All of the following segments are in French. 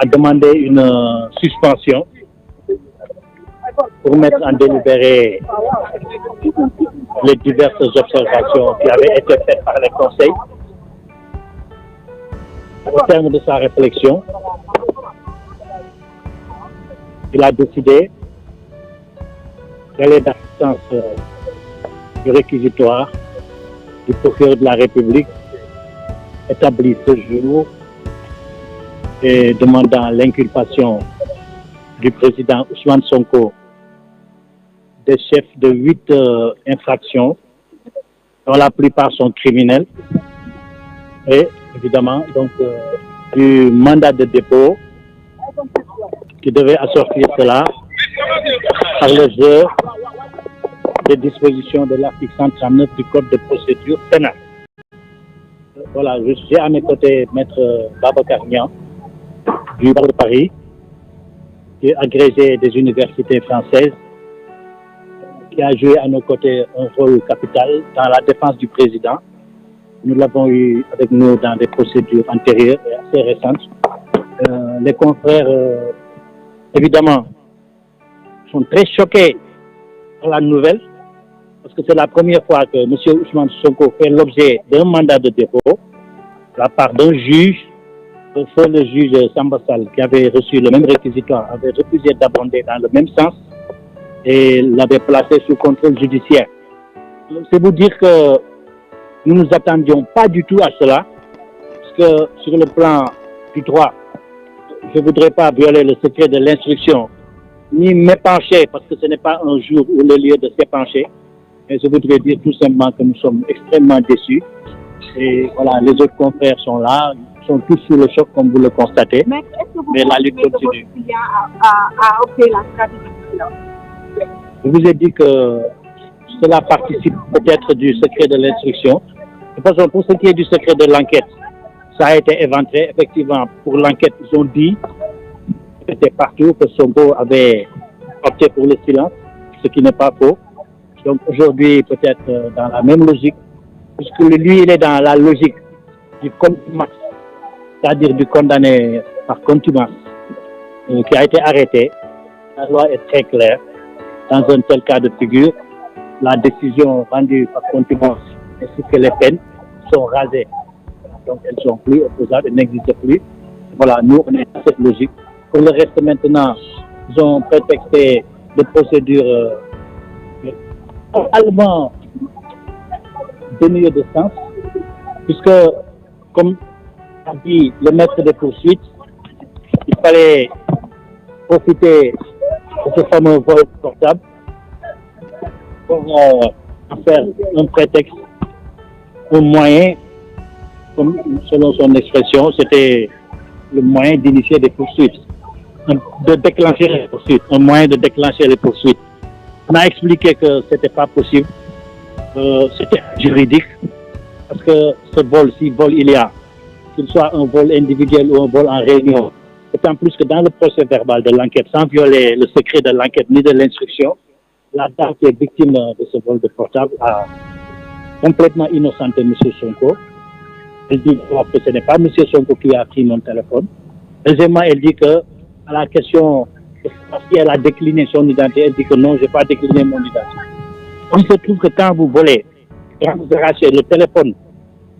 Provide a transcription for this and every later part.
a demandé une suspension pour mettre en délibéré les diverses observations qui avaient été faites par les conseils. Au terme de sa réflexion, il a décidé d'aller dans le sens du réquisitoire du procureur de la République établi ce jour et demandant l'inculpation du président Ousmane Sonko des chefs de 8 infractions, dont la plupart sont criminelles, et évidemment donc du mandat de dépôt qui devait assortir cela par le jeu des dispositions de l'article 139 du Code de procédure pénale. Voilà, j'ai à mes côtés Maître Babacar Niang du barreau de Paris, qui est agrégé des universités françaises, qui a joué à nos côtés un rôle capital dans la défense du président. Nous l'avons eu avec nous dans des procédures antérieures et assez récentes. Les confrères, évidemment, sont très choqués par la nouvelle, parce que c'est la première fois que M. Ousmane Sonko fait l'objet d'un mandat de dépôt de la part d'un juge. Le juge Samba Sall, qui avait reçu le même réquisitoire, avait refusé d'abonder dans le même sens et l'avait placé sous contrôle judiciaire. C'est vous dire que nous ne nous attendions pas du tout à cela, parce que sur le plan du droit, je ne voudrais pas violer le secret de l'instruction, ni m'épancher, parce que ce n'est pas un jour ou le lieu de s'épancher, mais je voudrais dire tout simplement que nous sommes extrêmement déçus. Et voilà, les autres confrères sont là, sont tous sous le choc comme vous le constatez. Mais la lutte continue. Je vous ai dit que cela participe peut-être du secret de l'instruction. De toute façon, pour ce qui est du secret de l'enquête, ça a été éventré. Effectivement, pour l'enquête, ils ont dit, c'était partout, que Sonko avait opté pour le silence, ce qui n'est pas faux. Donc aujourd'hui, peut-être dans la même logique, puisque lui, il est dans la logique du contumace, c'est-à-dire du condamné par contumace, qui a été arrêté. La loi est très claire. Dans un tel cas de figure, la décision rendue par contumace ainsi que les peines sont rasées. Donc elles ne sont plus opposables, elles n'existent plus. Voilà, nous, on est dans cette logique. Pour le reste, maintenant, ils ont prétexté des procédures totalement dénuées de sens, puisque, comme a dit le maître des poursuites, il fallait profiter de ce fameux vol portable pour faire un prétexte, un moyen, comme selon son expression, c'était le moyen d'initier des poursuites, de déclencher les poursuites, un moyen de déclencher les poursuites. On a expliqué que ce n'était pas possible, c'était juridique, parce que ce vol, si vol il y a, qu'il soit un vol individuel ou un vol en réunion, d'autant plus que dans le procès verbal de l'enquête, sans violer le secret de l'enquête ni de l'instruction, la dame qui est victime de ce vol de portable a complètement innocenté M. Sonko. Elle dit que ce n'est pas M. Sonko qui a pris mon téléphone. Deuxièmement, elle dit que à la question, parce qu'elle a décliné son identité, elle dit que non, je n'ai pas décliné mon identité. Il se trouve que quand vous volez, quand vous arrachez le téléphone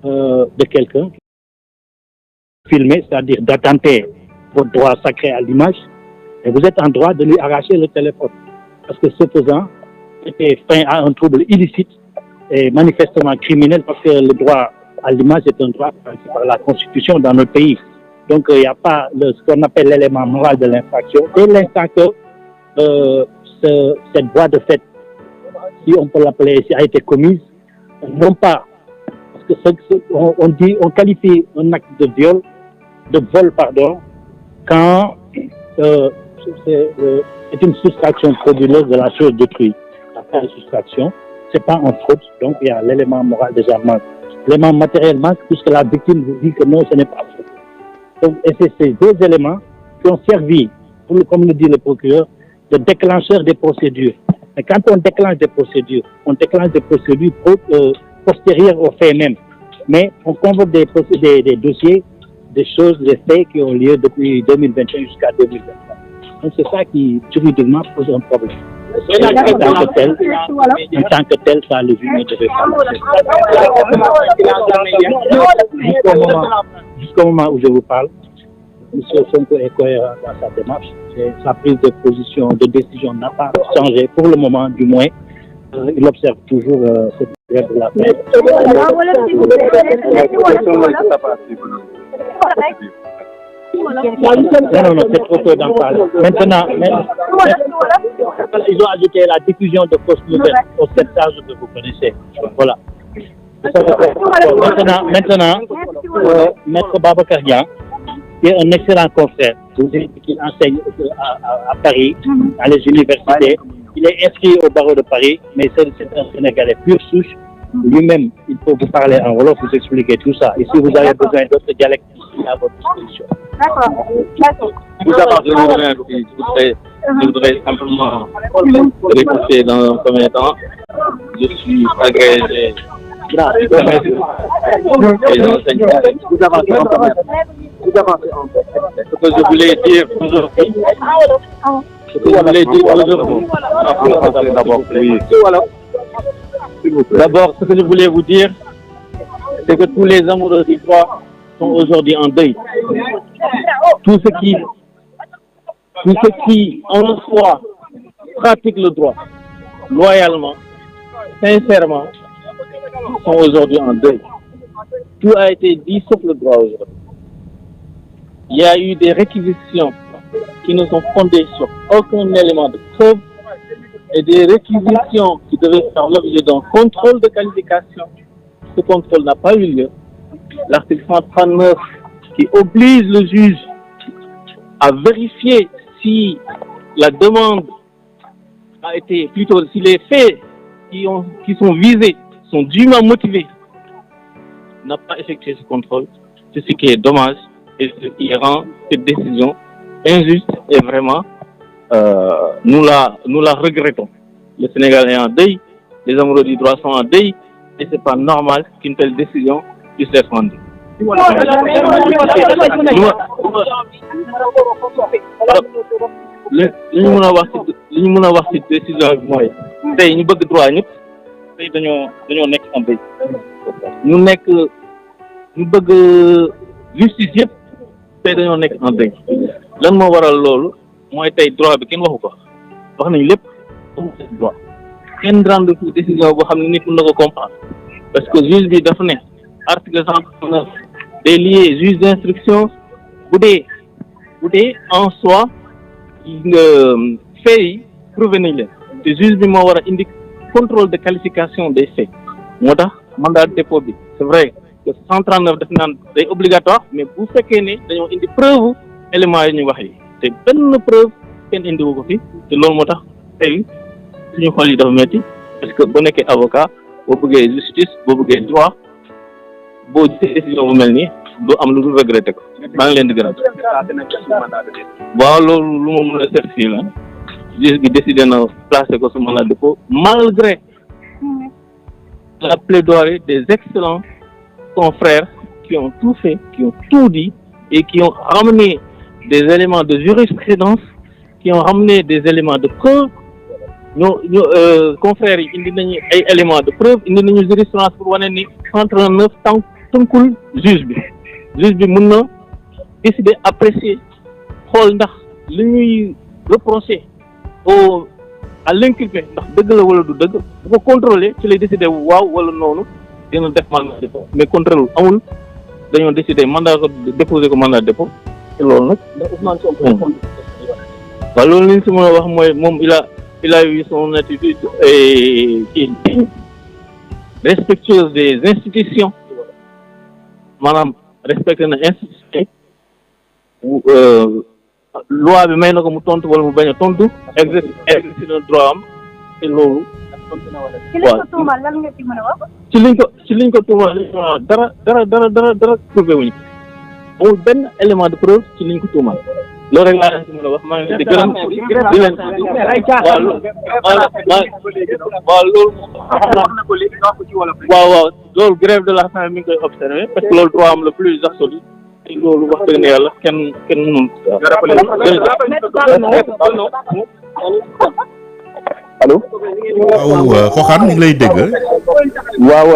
de quelqu'un, filmer, c'est-à-dire d'attenter votre droit sacré à l'image, et vous êtes en droit de lui arracher le téléphone. Parce que ce faisant, c'était fin à un trouble illicite et manifestement criminel, parce que le droit à l'image est un droit garanti par la Constitution dans notre pays. Donc il n'y a pas ce qu'on appelle l'élément moral de l'infraction. Dès l'instant que cette voie de fait, si on peut l'appeler, a été commise, non pas, parce que on qualifie un acte de viol, de vol, pardon, quand c'est une soustraction frauduleuse de la chose d'autrui. La soustraction, c'est pas en fraude, donc il y a l'élément moral déjà manque. L'élément matériel manque puisque la victime vous dit que non, ce n'est pas fraude. Donc, et c'est ces deux éléments qui ont servi, comme le dit le procureur, de déclencheur des procédures. Et quand on déclenche des procédures postérieures aux faits même. Mais on convoque des dossiers des choses, des faits qui ont lieu depuis 2021 jusqu'à 2023. Donc c'est ça qui juridiquement pose un problème. En tant que tel, ça le juge ne devait pas. Jusqu'au moment où je vous parle, M. Sonko est cohérent dans sa démarche. Sa prise de position, de décision n'a pas changé pour le moment, du moins. Il observe toujours cette grève de la faim. Non, c'est trop peu d'en parler. Maintenant, ils ont ajouté la diffusion de fausses nouvelles au sectage que vous connaissez. Voilà. Maintenant, Maître Babacar Niang, qui est un excellent confrère, qui enseigne à Paris, à les universités. Il est inscrit au barreau de Paris, mais c'est un Sénégalais pure souche. Lui-même, il peut vous parler en Wolof, vous expliquer tout ça. Et si vous avez besoin d'autres dialectes, il est à votre disposition. D'accord. Vous je voudrais simplement réfléchir dans un premier temps. Je suis agrégé et j'enseigne. Ce que je voulais dire aujourd'hui, d'abord, ce que je voulais vous dire, c'est que tous les amoureux du droit sont aujourd'hui en deuil. Tous ceux qui en soi pratiquent le droit loyalement, sincèrement, sont aujourd'hui en deuil. Tout a été dit sauf le droit aujourd'hui. Il y a eu des réquisitions qui ne sont fondées sur aucun élément de preuve et des réquisitions qui devaient faire l'objet d'un contrôle de qualification. Ce contrôle n'a pas eu lieu. L'article 139 qui oblige le juge à vérifier si la demande a été, plutôt si les faits qui sont visés sont dûment motivés, n'a pas effectué ce contrôle. C'est ce qui est dommage et ce qui rend cette décision injuste et vraiment nous la regrettons. Le Sénégal est en deuil, les amoureux du droit sont en deuil et c'est pas normal qu'une telle décision puisse être rendue. li ñu mën a wax ci décision bi mooy tey ñu bëgg droit ñëpp tey dañoo nekk en deuil ñu bëgg justice yëpp tey dañoo nekk en deuil lan moo waral loolu mooy tey droit bi kenn waxu ko wax nañu lépp droit kenn rendre décision boo xam ne nit mën na ko comprendre parce que juge bi dafa ne article 139 day lié juge d'instruction bu dee en soi nga faits yi prouvé nañ leen te juge bi moo war a indi contrôle de qualification des faits moo tax mandat de dépôt bi c'est vrai que 139 daf naan day obligatoire mais bu fekkee ne dañoo indi preuve éléments yi ñuy wax yi te benn preuve kenn indiwu ko fi te loolu moo tax tey suñu xol yi dafa metti parce que boo nekkee avocat boo bëggee justice boo bëggee droit boo gisee décision bu mel nii doo am lu dul regretté ko maa ngi leen di gërëm. waaw loolu lu ma mën a certifier la juge bi décidé na placer ko su mandat de dépôt malgré la plaidoirie des excellents confrères qui ont tout fait, qui ont tout dit et qui ont ramené des éléments de jurisprudence, qui ont ramené des éléments de preuve. Nos confrères yi indi nañu ay éléments de preuve indi nañu jurisprudence pour wane ni 139 tënkul juge bi mën na décider apprécier xool ndax li ñuy reprocher à l'inculpé ndax dëgg la wala du dëgg bu ko contrôler ci lay décider waaw wala noonu dina def mandat de dépôt mais contrôle amul dañoo décider déposer ko mandat de dépôt te loolu nag ndax Ousmane Sonko waaw loolu li ñu si mën a wax mooy moom il a eu son attitude respectueuse des institutions maanaam respecté na institution loi bi may na ko mu tontu wala mu bañ a tontu exercer na droit am te loolu. waaw ci liñ ko tuumal dara prouvé wuñ ko amul benn élément de preuve ci liñ ko tuumal loolu rek laa leen si mën a wax maa ngi leen di gërëm di leen waaw loolu grève de la faim mi ngi koy observé parce que loolu droit am le plus absolu loolu wax dëgg ne yàlla kenn mënul. allo. waaw Xoxaan ñu ngi lay dégg. waaw.